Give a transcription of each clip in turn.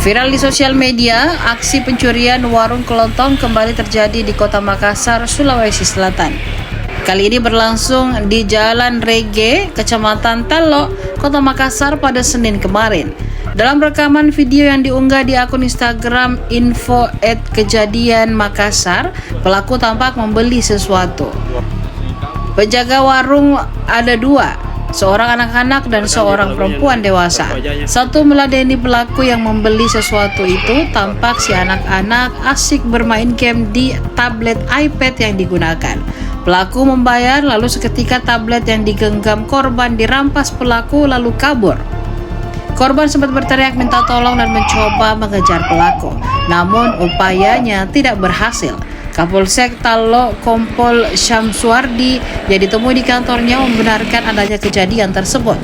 Viral di sosial media, aksi pencurian warung kelontong kembali terjadi di Kota Makassar, Sulawesi Selatan. Kali ini berlangsung di Jalan Rege, Kecamatan Tallo, Kota Makassar pada Senin kemarin. Dalam rekaman video yang diunggah di akun Instagram info@kejadian Makassar, pelaku tampak membeli sesuatu. Penjaga warung ada dua, seorang anak-anak dan seorang perempuan dewasa. Satu meladeni pelaku yang membeli sesuatu itu, tampak si anak-anak asik bermain game di tablet iPad yang digunakan. Pelaku membayar, lalu seketika tablet yang digenggam korban dirampas pelaku lalu kabur. Korban sempat berteriak minta tolong dan mencoba mengejar pelaku, namun upayanya tidak berhasil. Kapolsek Tallo Kompol Syamsuardi yang ditemui di kantornya membenarkan adanya kejadian tersebut.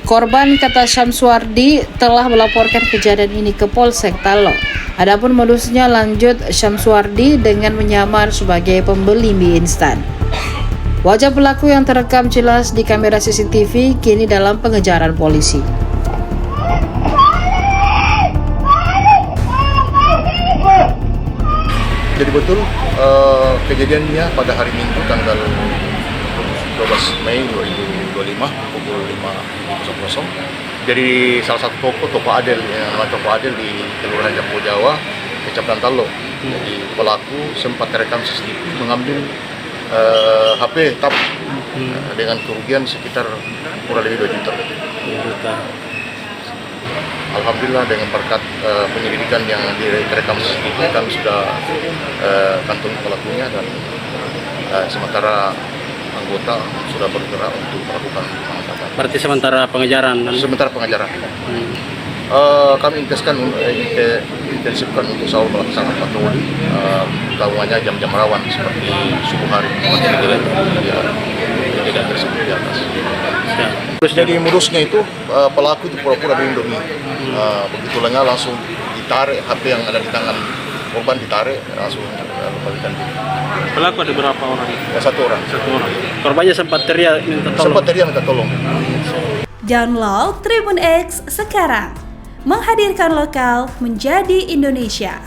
Korban, kata Syamsuardi, telah melaporkan kejadian ini ke Polsek Tallo. Adapun modusnya, lanjut Syamsuardi, dengan menyamar sebagai pembeli mie instan. Wajah pelaku yang terekam jelas di kamera CCTV kini dalam pengejaran polisi. Jadi betul kejadiannya pada hari Minggu tanggal 12 Mei 2025 pukul 5.00 dari salah satu toko Adel, toko Adel di Kelurahan Jambu Jawa, Kecamatan Tallo. Jadi pelaku sempat terekam CCTV mengambil HP tab dengan kerugian sekitar kurang lebih 2 juta. Alhamdulillah dengan berkat penyelidikan yang direkam CCTV kan sudah kantongi pelakunya, dan sementara anggota sudah bergerak untuk melakukan penangkapan. Berarti sementara pengejaran? Sementara pengejaran. Kami intensifkan untuk selalu melaksanakan patroli, utamanya jam-jam rawan seperti subuh hari, kejadian tersebut di atas. Jadi modusnya itu pelaku itu pura-pura beli Indomie. Begitu lengah langsung ditarik HP yang ada di tangan korban, ditarik langsung kembalikan diri. Pelaku ada berapa orang? Ya, satu orang. Korbannya sempat teriak minta tolong. Sempat teriak minta tolong. Download Tribun X sekarang, menghadirkan lokal menjadi Indonesia.